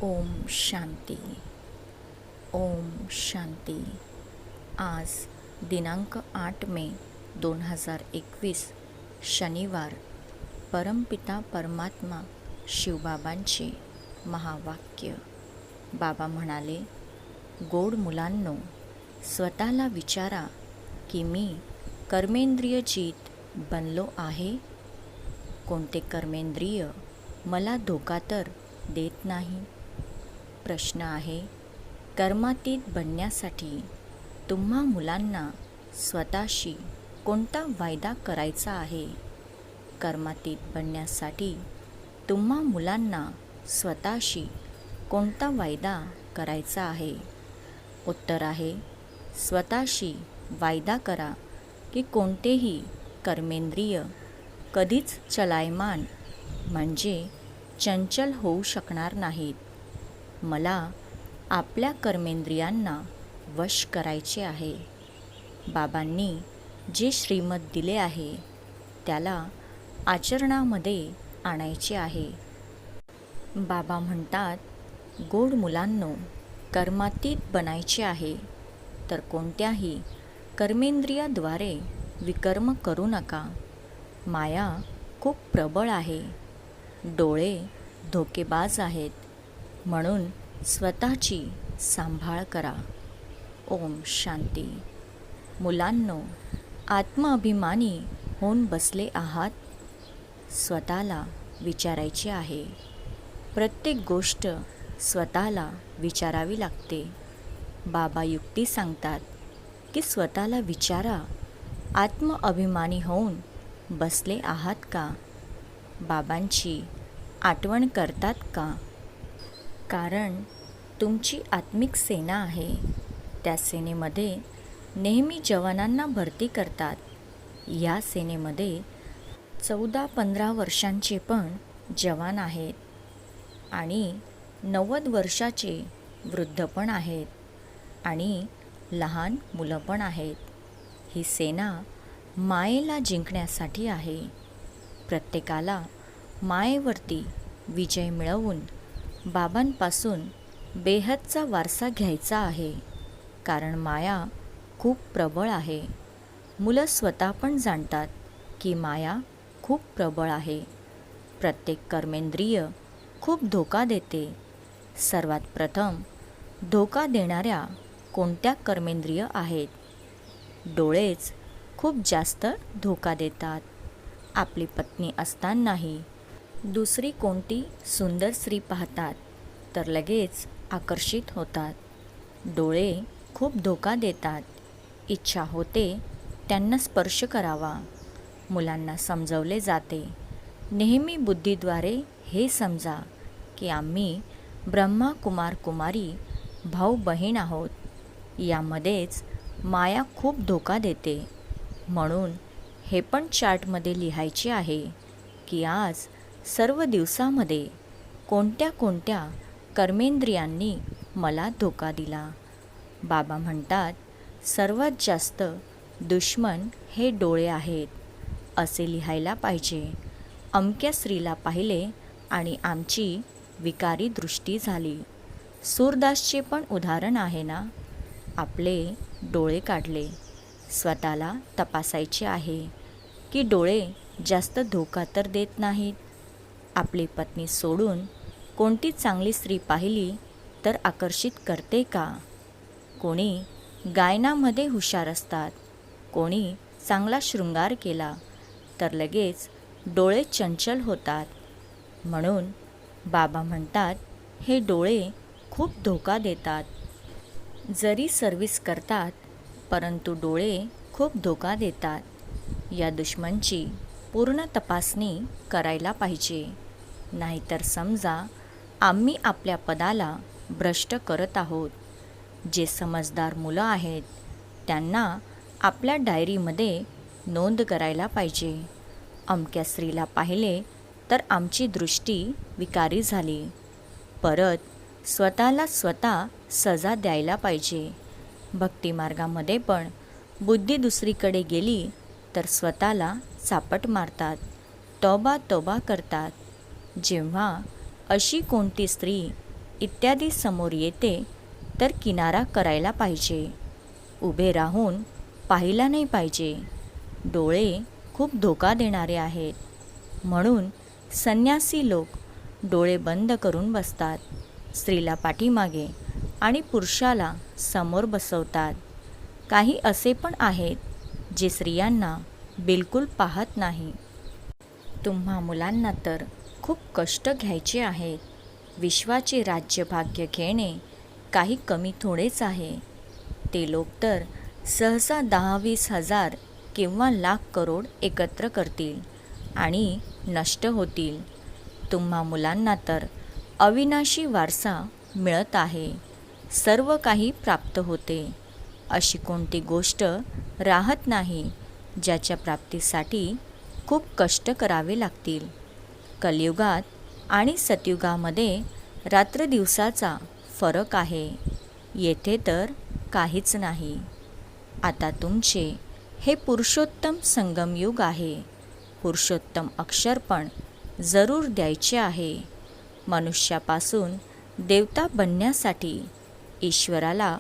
ओम शांती. ओम शांती. आज दिनांक 8 मे 2021 शनिवार. परमपिता परमात्मा शिवबाबांचे महावाक्य. बाबा म्हणाले, गोड मुलांनो, स्वतःला विचारा की मी कर्मेंद्रियजित बनलो आहे. कोणते कर्मेंद्रिय मला धोका तर देत नाही. प्रश्न आहे, कर्मातीत बनण्यासाठी तुम्हा मुलांना स्वतःशी कोणता वायदा करायचा आहे? कर्मातीत बनण्यासाठी तुम्हा मुलांना स्वतःशी कोणता वायदा करायचा आहे? उत्तर आहे, स्वतःशी वायदा करा की कोणतेही कर्मेंद्रिय कधीच चलायमान म्हणजे चंचल होऊ शकणार नाहीत. मला आपल्या कर्मेंद्रियांना वश करायचे आहे. बाबांनी जे श्रीमत दिले आहे त्याला आचरणामध्ये आणायचे आहे. बाबा म्हणतात, गोड मुलांनो, कर्मातीत बनायचे आहे तर कोणत्याही कर्मेंद्रियाद्वारे विकर्म करू नका. माया खूप प्रबळ आहे. डोळे धोकेबाज आहेत, म्हणून स्वतःची सांभाळ करा. ओम शांती. मुलांनो, आत्मअभिमानी होऊन बसले आहात? स्वतःला विचारायचे आहे. प्रत्येक गोष्ट स्वतःला विचारावी लागते. बाबा युक्ती सांगतात की स्वतःला विचारा, आत्मअभिमानी होऊन बसले आहात का? बाबांची आठवण करतात का? कारण तुमची आत्मिक सेना आहे. त्या सेनेमध्ये नेहमी जवानांना भरती करतात. या सेनेमध्ये 14-15 वर्षांचे पण जवान आहेत आणि 90 वर्षाचे वृद्ध पण आहेत आणि लहान मुलं पण आहेत. ही सेना मायेला जिंकण्यासाठी आहे. प्रत्येकाला मायेवरती विजय मिळवून बाबांपासून बेहदचा वारसा घ्यायचा आहे. कारण माया खूप प्रबळ आहे. मुलं स्वतः पण जाणतात की माया खूप प्रबळ आहे. प्रत्येक कर्मेंद्रिय खूप धोका देते. सर्वात प्रथम धोका देणाऱ्या कोणत्या कर्मेंद्रिय आहेत? डोळेच खूप जास्त धोका देतात. आपली पत्नी असतानाही दुसरी कोणती सुंदर स्त्री पाहतात तर लगेच आकर्षित होतात. डोळे खूप धोका देतात. इच्छा होते त्यांना स्पर्श करावा. मुलांना समजवले जाते, नेहमी बुद्धीद्वारे हे समजा की आम्ही ब्रह्मा कुमार कुमारी भाऊ बहीण आहोत. यामध्येच माया खूप धोका देते. म्हणून हे पण चार्टमध्ये लिहायचे आहे की आज सर्व दिवसामध्ये कोणत्या कोणत्या कर्मेंद्रियांनी मला धोका दिला. बाबा म्हणतात, सर्वात जास्त दुश्मन हे डोळे आहेत. असे लिहायला पाहिजे. अमक्या स्त्रीला पाहिले आणि आमची विकारी दृष्टी झाली. सूरदासचे पण उदाहरण आहे ना. आपले डोळे काढले. स्वतःला तपासायचे आहे की डोळे जास्त धोका तर देत नाहीत. आपली पत्नी सोडून कोणती चांगली स्त्री पाहिली तर आकर्षित करते का? कोणी गायनामध्ये हुशार असतात. कोणी चांगला शृंगार केला तर लगेच डोळे चंचल होतात. म्हणून बाबा म्हणतात, हे डोळे खूप धोका देतात. जरी सर्व्हिस करतात परंतु डोळे खूप धोका देतात. या दुश्मनची पूर्ण तपासणी करायला पाहिजे. नाहीतर समजा आम्ही आपल्या पदाला भ्रष्ट करत आहोत. जे समजदार मुलं आहेत त्यांना आपल्या डायरीमध्ये नोंद करायला पाहिजे. अमक्या स्त्रीला पाहिले तर आमची दृष्टी विकारी झाली. परत स्वतःला स्वतः सजा द्यायला पाहिजे. भक्तिमार्गामध्ये पण बुद्धी दुसरीकडे गेली तर स्वतःला चापट मारतात. तौबा तौबा करतात. जेव्हा अशी कोणती स्त्री इत्यादी समोर येते तर किनारा करायला पाहिजे. उभे राहून पाहिला नाही पाहिजे. डोळे खूप धोका देणारे आहेत. म्हणून संन्यासी लोक डोळे बंद करून बसतात. स्त्रीला पाठीमागे आणि पुरुषाला समोर बसवतात. काही असे पण आहेत जे स्त्रियांना बिलकुल पाहत नाही. तुम्हा मुलांना तर खूप कष्ट घ्यायचे आहेत. विश्वाचे राज्यभाग्य घेणे काही कमी थोडेच आहे. ते लोक तर सहसा 10-20 हजार किंवा लाख करोड एकत्र करतील आणि नष्ट होतील. तुम्हा मुलांना तर अविनाशी वारसा मिळत आहे. सर्व काही प्राप्त होते. अशी कोणती गोष्ट राहत नाही ज्याच्या प्राप्तीसाठी खूप कष्ट करावे लागतील. कलियुगात आणि सतयुगामध्ये रात्रदिवसाचा फरक आहे. येथे तर काहीच नाही. आता तुमचे हे पुरुषोत्तम संगमयुग आहे. पुरुषोत्तम अक्षर पण जरूर द्यायचे आहे. मनुष्यापासून देवता बनण्यासाठी ईश्वराला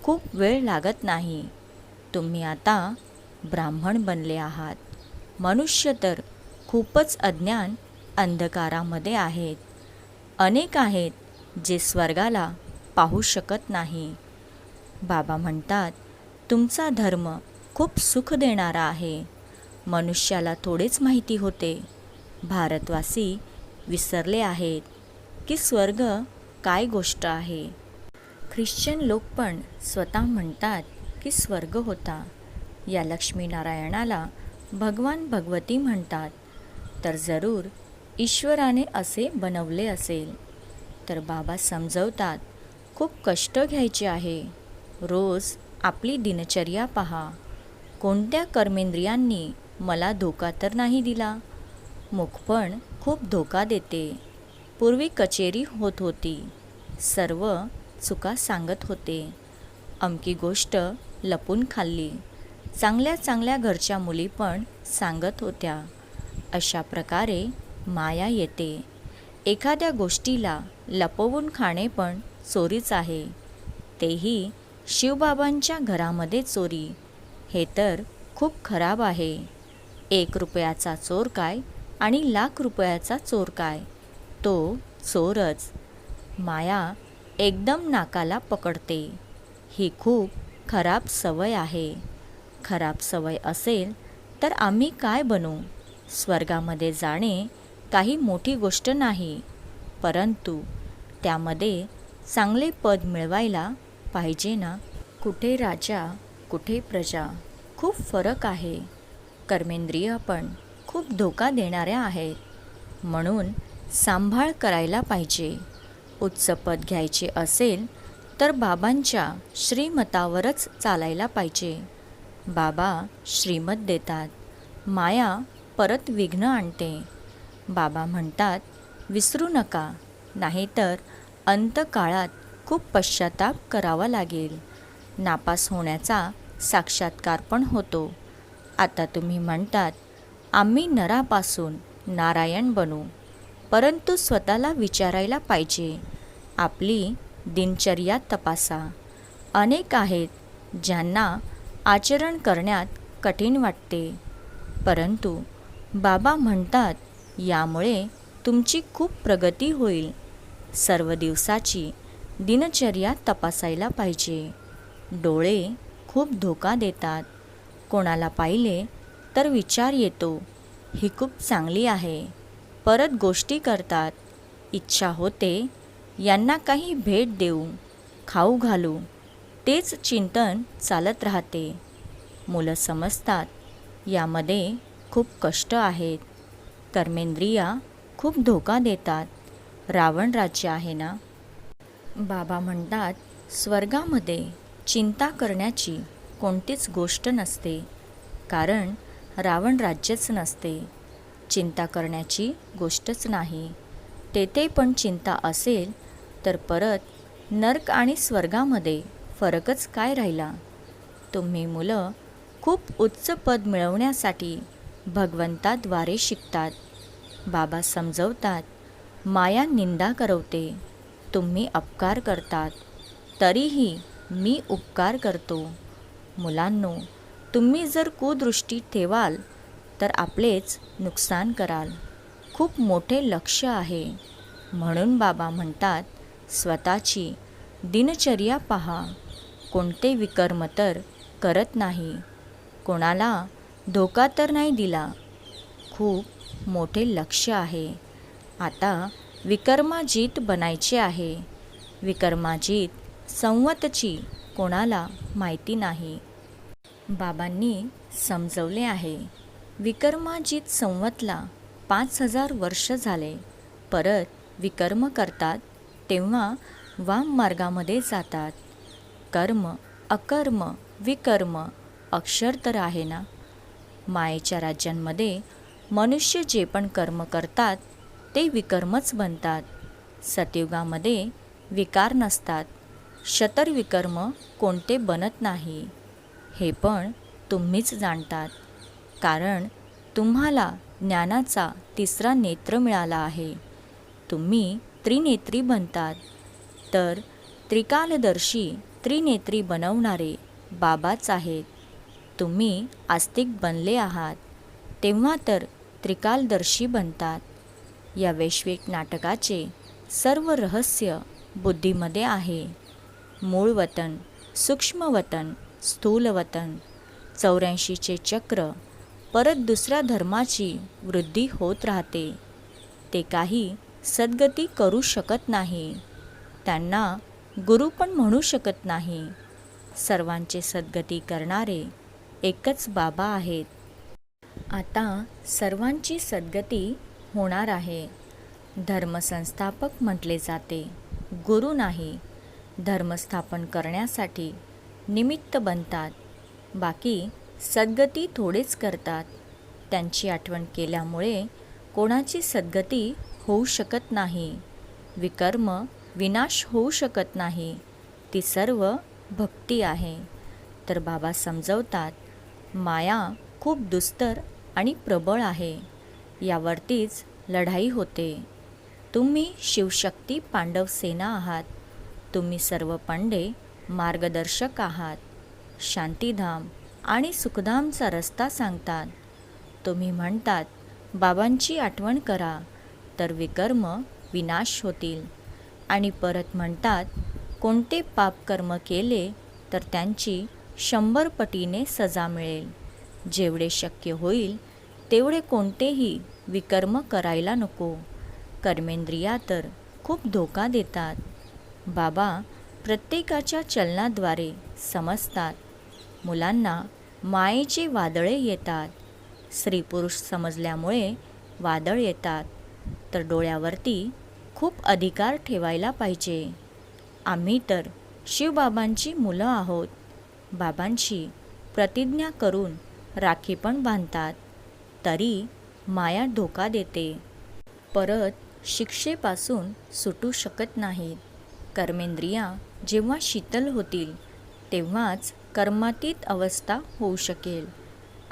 खूप वेळ लागत नाही. तुम्ही आता ब्राह्मण बनले आहात. मनुष्य तर खूपच अज्ञान अंधकारामध्ये आहेत. अनेक आहेत जे स्वर्गाला पाहू शकत नाही. बाबा म्हणतात तुमचा धर्म खूप सुख देणारा आहे. मनुष्याला थोडेच माहिती होते. भारतवासी विसरले आहेत की स्वर्ग काय गोष्ट आहे. ख्रिश्चन लोक पण स्वतः म्हणतात की स्वर्ग होता. या लक्ष्मीनारायणाला भगवान भगवती म्हणतात. तर जरूर ईश्वराने असे बनवले असेल. तर बाबा समजवतात खूप कष्ट घ्यायचे आहे. रोज आपली दिनचर्या पहा. कोणत्या कर्मेंद्रियांनी मला धोका तर नाही दिला. मुख पण खूप धोका देते. पूर्वी कचेरी होत होती. सर्व चुका सांगत होते. अमकी गोष्ट लपून खाल्ली. चांगल्या चांगल्या घरच्या मुली पण सांगत होत्या. अशा प्रकारे माया येते. एखाद्या गोष्टीला लपवून खाणे पण चोरीच आहे. तेही शिवबाबांच्या घरामध्ये चोरी. हे तर खूप खराब आहे. 1 रुपयाचा चोर काय आणि लाख रुपयाचा चोर काय, तो चोरच. माया एकदम नाकाला पकडते. ही खूप खराब सवय आहे. खराब सवय असेल तर आम्ही काय बनू. स्वर्गामध्ये जाणे काही मोठी गोष्ट नाही. परंतु त्यामध्ये चांगले पद मिळवायला पाहिजे ना. कुठे राजा कुठे प्रजा, खूप फरक आहे. कर्मेंद्रिय पण खूप धोका देणाऱ्या आहेत. म्हणून सांभाळ करायला पाहिजे. उच्च पद घ्यायचे असेल तर बाबांच्या श्रीमतावरच चालायला पाहिजे. बाबा श्रीमत देतात. माया परत विघ्न आणते. बाबा म्हणतात विसरू नका, नाहीतर अंतकाळात खूप पश्चाताप करावा लागेल. नापास होण्याचा साक्षात्कार पण होतो. आता तुम्ही म्हणतात आम्ही नरापासून नारायण बनू. परंतु स्वतःला विचारायला पाहिजे. आपली दिनचर्या तपासा. अनेक आहेत ज्यांना आचरण करण्यात कठीण वाटते. परंतु बाबा म्हणतात यामुळे तुमची खूप प्रगती होईल. सर्व दिवसाची दिनचर्या तपासायला पाहिजे. डोळे खूप धोका देतात. कोणाला पाहिले तर विचार येतो ही खूप चांगली आहे. परत गोष्टी करतात. इच्छा होते यांना काही भेट देऊ, खाऊ घालू. तेच चिंतन चालत राहते. मुलं समजतात यामध्ये खूप कष्ट आहेत. कर्मेंद्रिया खूप धोका देतात. रावण राज्य आहे ना. बाबा म्हणतात स्वर्गामध्ये चिंता करण्याची कोणतीच गोष्ट नसते. कारण रावण राज्यच नसते. चिंता करण्याची गोष्टच नाही. तेथे पण चिंता असेल तर परत नर्क आणि स्वर्गामध्ये फरकच काय राहिला. तुम्ही मुलं खूप उच्च पद मिळवण्यासाठी भगवंताद्वारे शिकतात. बाबा समजवतात माया निंदा करवते. तुम्ही अपकार करतात, तरीही मी उपकार करतो. मुलांनो, तुम्ही जर कुदृष्टी ठेवाल तर आपलेच नुकसान कराल. खूप मोठे लक्ष्य आहे. म्हणून बाबा म्हणतात, स्वतःची दिनचर्या पहा. कोणते विकर्म तर करत नाही, कोणाला धोका तर नाही दिला. खूप मोठे लक्ष्य आहे. आता विकर्माजीत बनायचे आहे. विकर्माजीत संवतची कोणाला माहिती नाही. बाबांनी समजवले आहे, विकर्माजीत संवतला 5000 वर्ष झाले. परत विकर्म करतात तेव्हा वाम मार्गामध्ये जातात. कर्म, अकर्म, विकर्म अक्षर तर आहे ना. मायेच्या राज्यांमध्ये मनुष्य जे पण कर्म करतात ते विकर्मच बनतात. सतयुगामध्ये विकार नसतात. शतरविकर्म कोणते बनत नाही. हे पण तुम्हीच जाणतात, कारण तुम्हाला ज्ञानाचा तिसरा नेत्र मिळाला आहे. तुम्ही त्रिनेत्री बनतात. तर त्रिकालदर्शी त्रिनेत्री बनवणारे बाबाच आहेत. तुम्ही आस्तिक बनले आहात तेव्हा तर त्रिकालदर्शी बनतात. या वैश्विक नाटकाचे सर्व रहस्य बुद्धीमध्ये आहे. मूळ वतन, सूक्ष्म वतन, स्थूल वतन, 84चे चक्र. परत दुसऱ्या धर्माची वृद्धी होत राहते. ते काही सद्गती करू शकत नाही. त्यांना गुरु पण म्हणू शकत नाही. सर्वांचे सद्गती करणारे एकच बाबा आहेत. आता सर्वांची सद्गती होणार आहे. धर्मसंस्थापक म्हटले जाते, गुरु नाही. धर्मस्थापन करण्यासाठी निमित्त बनतात, बाकी सद्गती थोडेच करतात. त्यांची आठवण केल्यामुळे कोणाची सद्गती होऊ शकत नाही. विकर्म विनाश होऊ शकत नाही. ती सर्व भक्ती आहे. तर बाबा समजवतात, माया खूप दुस्तर आणि प्रबळ आहे. यावरतीच लढाई होते. तुम्ही शिवशक्ती पांडव सेना आहात. तुम्ही सर्व पांडे मार्गदर्शक आहात. शांतीधाम आणि सुखधामचा रस्ता सांगतात. तुम्ही म्हणतात, बाबांची आठवण करा तर विकर्म विनाश होतील. आणि परत म्हणतात, कोणते पापकर्म केले तर त्यांची 100 पटीने सजा मिळेल. जेवढे शक्य होईल तेवढे कोणतेही विकर्म करायला नको. कर्मेंद्रिया तर खूप धोका देतात. बाबा प्रत्येकाच्या चलनाद्वारे समजतात. मुलांना मायेचे वादळे येतात. स्त्री पुरुष समजल्यामुळे वादळ येतात. तर डोळ्यावरती खूप अधिकार ठेवायला पाहिजे. आम्ही तर शिवबाबांची मुलं आहोत. बाबांची प्रतिज्ञा करून राखी पण बांधतात, तरी माया धोका देते. परत शिक्षेपासून सुटू शकत नाहीत. कर्मेंद्रिया जेव्हा शीतल होतील तेव्हाच कर्मातीत अवस्था होऊ शकेल.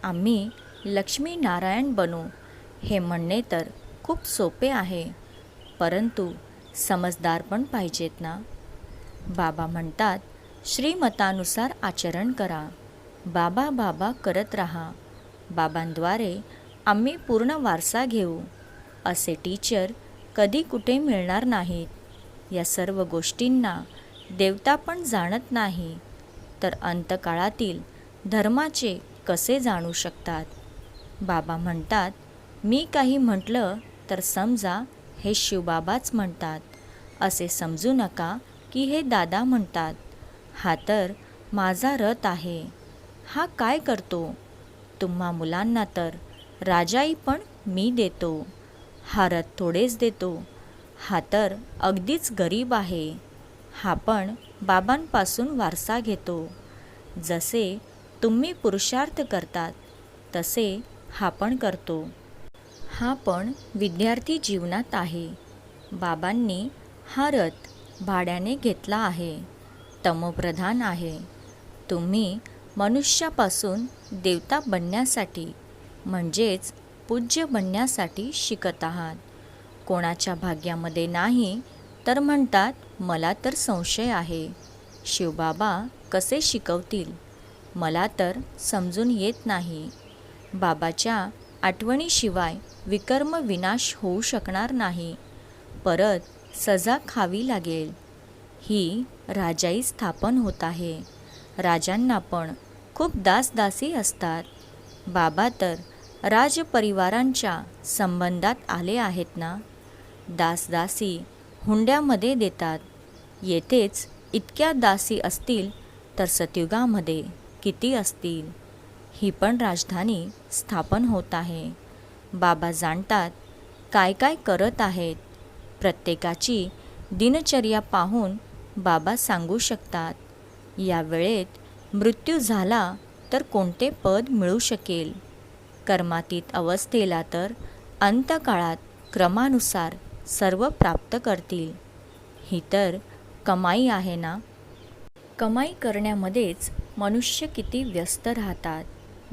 आम्ही लक्ष्मीनारायण बनू हे म्हणणे तर खूप सोपे आहे, परंतु समजदार पण पाहिजेत ना. बाबा म्हणतात, श्रीमतानुसार आचरण करा. बाबा बाबा करत राहा. बाबांद्वारे आम्ही पूर्ण वारसा घेऊ. असे टीचर कधी कुठे मिळणार नाहीत. या सर्व गोष्टींना देवता पण जाणत नाही, तर अंतकाळातील धर्माचे कसे जाणू शकतात. बाबा म्हणतात, मी काही म्हटलं तर समजा हे शिवबाबाच म्हणतात. असे समजू नका की हे दादा म्हणतात. हा तर माझा रथ आहे. हा काय करतो? तुम्हा मुलांना तर राजाई पण मी देतो. हा रथ थोडेच देतो. हा तर अगदीच गरीब आहे. हा पण बाबांपासून वारसा घेतो. जसे तुम्ही पुरुषार्थ करतात तसे हा पण करतो. हा पण विद्यार्थी जीवनात आहे. बाबांनी हा रथ भाड्याने घेतला आहे. तमोप्रधान आहे. तुम्ही मनुष्यापासून देवता बनण्यासाठी म्हणजेच पूज्य बनण्यासाठी शिकत आहात. कोणाच्या भाग्यामध्ये नाही तर म्हणतात मला तर संशय आहे. शिवबाबा कसे शिकवतील मला तर समजून येत नाही. बाबाच्या आठवणीशिवाय विकर्म विनाश होऊ शकणार नाही. परत सजा खावी लागेल. ही राजाई स्थापन होत आहे. राजांना पण खूप दासदासी असतात. बाबा तर राजपरिवारांच्या संबंधात आले आहेत ना. दासदासी हुंड्यामध्ये देतात. येथेच इतक्या दासी असतील तर सतयुगामध्ये किती असतील. ही पण राजधानी स्थापन होत आहे. बाबा जाणतात काय काय करत आहेत. प्रत्येकाची दिनचर्या पाहून बाबा सांगू शकतात. या वेळेत मृत्यू झाला तर कोणते पद मिळू शकेल. कर्मातीत अवस्थेला तर अंतकाळात क्रमानुसार सर्व प्राप्त करतील. ही तर कमाई आहे ना. कमाई करण्यामध्येच मनुष्य किती व्यस्त राहतात.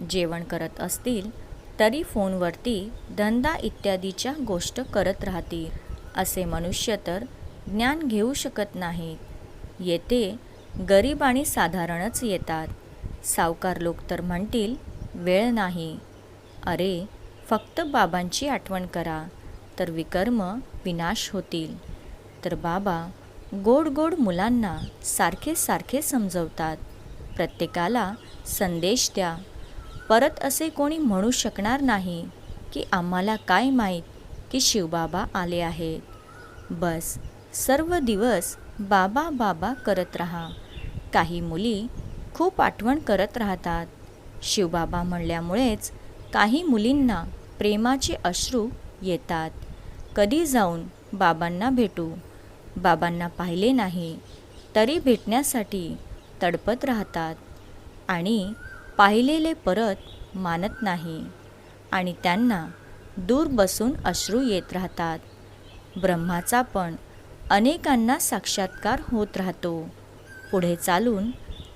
जेवण करत असतील तरी फोनवरती धंदा इत्यादीच्या गोष्ट करत राहतील. असे मनुष्य तर ज्ञान घेऊ शकत नाहीत. येथे गरीब आणि साधारणच येतात. सावकार लोक तर म्हणतील वेळ नाही. अरे फक्त बाबांची आठवण करा तर विकर्म विनाश होतील. तर बाबा गोड गोड मुलांना सारखे सारखे समजवतात. प्रत्येकाला संदेश द्या. परत असे कोणी म्हणू शकणार नाही की आम्हाला काय माहीत की शिवबाबा आले आहेत. बस सर्व दिवस बाबा बाबा करत राहा. काही मुली खूप आठवण करत राहतात. शिवबाबा म्हणल्यामुळेच काही मुलींना प्रेमाचे अश्रू येतात. कधी जाऊन बाबांना भेटू. बाबांना पाहिले नाही तरी भेटण्यासाठी तडपत राहतात. आणि पाहिलेले परत मानत नाही आणि त्यांना दूर बसून अश्रू येत राहतात. ब्रह्माचा पण अनेकांना साक्षात्कार होत राहतो. पुढे चालून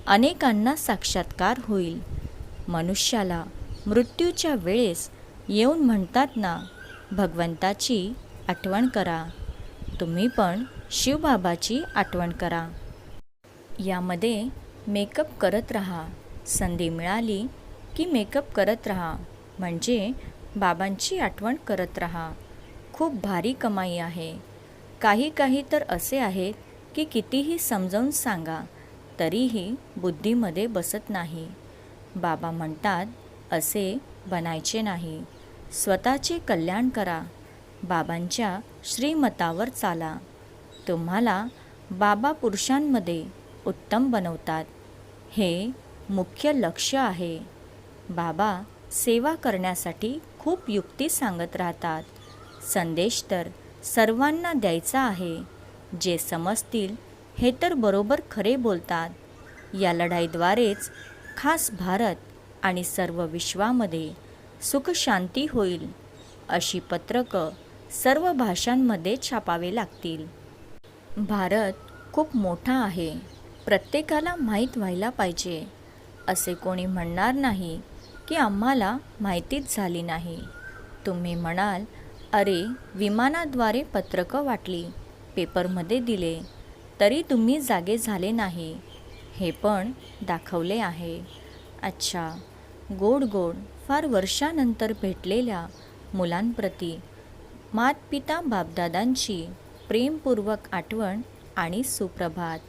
अनेकांना साक्षात्कार होईल. मनुष्याला मृत्यूच्या वेळेस येऊन म्हणतात ना भगवंताची आठवण करा. तुम्ही पण शिवबाबाची आठवण करा. यामध्ये मेकअप करत राहा. संधी मिळाली की मेकअप करत राहा. म्हणजे बाबांची आठवण करत राहा. खूप भारी कमाई आहे. काही काही तर असे आहेत की कितीही समजावून सांगा तरीही बुद्धीमध्ये बसत नाही. बाबा म्हणतात असे बनायचे नाही. स्वतःचे कल्याण करा. बाबांच्या श्रीमतावर चाला. तुम्हाला बाबा पुरुषांमध्ये उत्तम बनवतात. हे मुख्य लक्ष्य आहे. बाबा सेवा करण्यासाठी खूप युक्ती सांगत राहतात. संदेश तर सर्वांना द्यायचा आहे. जे समजतील हे तर बरोबर खरे बोलतात. या लढाईद्वारेच खास भारत आणि सर्व विश्वामध्ये सुख शांती होईल. अशी पत्रकं सर्व भाषांमध्ये छापावे लागतील. भारत खूप मोठा आहे. प्रत्येकाला माहीत व्हायला पाहिजे. असे कोणी म्हणणार नाही की आम्हाला माहितीच झाली नाही. तुम्ही म्हणाल अरे विमानाद्वारे पत्रकं वाटली, पेपरमध्ये दिले, तरी तुम्ही जागे झाले नाही. हे पण दाखवले आहे. अच्छा. गोड गोड फार वर्षानंतर भेटलेल्या मुलांप्रती मातपिता बापदादांची प्रेमपूर्वक आठवण आणि सुप्रभात.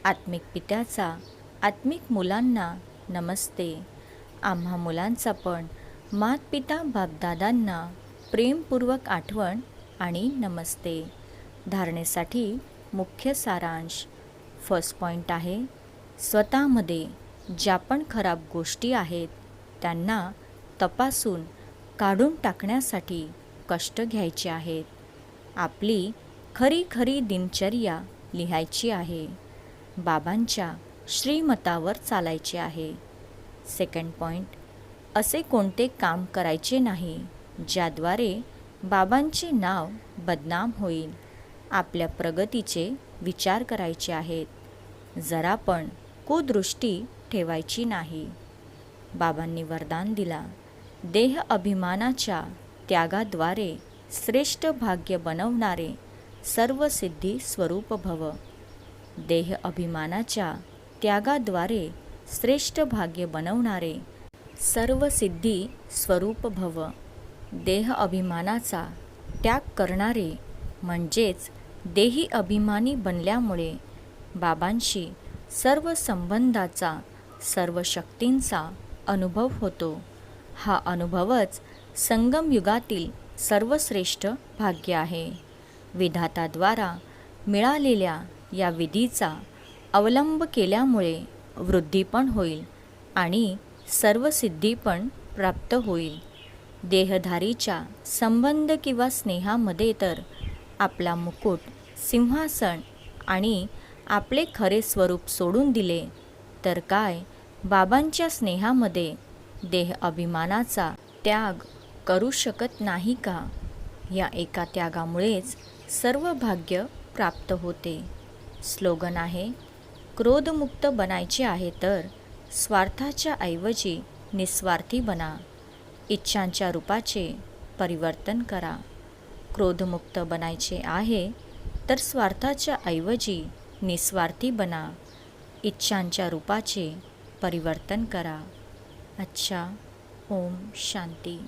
आत्मिक पित्याचा आत्मिक मुलांना नमस्ते. आम्हा मुलांचा पण मातपिता बापदादांना प्रेमपूर्वक आठवण आणि नमस्ते. धारणेसाठी मुख्य सारांश. फर्स्ट पॉईंट आहे स्वतःमध्ये ज्या पण खराब गोष्टी आहेत त्यांना तपासून काढून टाकण्यासाठी कष्ट घ्यायचे आहेत. आपली खरी खरी दिनचर्या लिहायची आहे. बाबांच्या श्रीमतावर चालायचे आहे. सेकंड पॉईंट, असे कोणते काम करायचे नाही ज्याद्वारे बाबांचे नाव बदनाम होईल. आपल्या प्रगतीचे विचार करायचे आहेत. जरा पण कुदृष्टी ठेवायची नाही. बाबांनी वरदान दिला, देह अभिमानाच्या त्यागाद्वारे श्रेष्ठ भाग्य बनवणारे सर्व सिद्धी स्वरूप भव. देह अभिमानाच्या त्यागाद्वारे श्रेष्ठ भाग्य बनवणारे सर्व सिद्धी स्वरूप भव. देह अभिमानाचा त्याग करणारे म्हणजेच देही अभिमानी बनल्यामुळे बाबांशी सर्व संबंधाचा, सर्व शक्तींचा अनुभव होतो. हा अनुभवच संगम युगातील सर्वश्रेष्ठ भाग्य आहे. विधाताद्वारा मिळालेल्या या विधीचा अवलंब केल्यामुळे वृद्धी पण होईल आणि सर्व सिद्धी पण प्राप्त होईल. देहधारीच्या संबंध किंवा स्नेहामध्ये तर आपला मुकुट, सिंहासन आणि आपले खरे स्वरूप सोडून दिले तर काय बाबांच्या स्नेहामध्ये देह अभिमानाचा त्याग करू शकत नाही का? या एका त्यागामुळेच सर्व भाग्य प्राप्त होते. स्लोगन आहे, क्रोधमुक्त बनायचे आहे तर स्वार्थाच्या ऐवजी निस्वार्थी बना. इच्छांच्या रूपाचे परिवर्तन करा. क्रोधमुक्त बनायचे आहे तर स्वार्थाच्या ऐवजी निस्वार्थी बना. इच्छांच्या रूपाचे परिवर्तन करा. अच्छा. ओम शांती.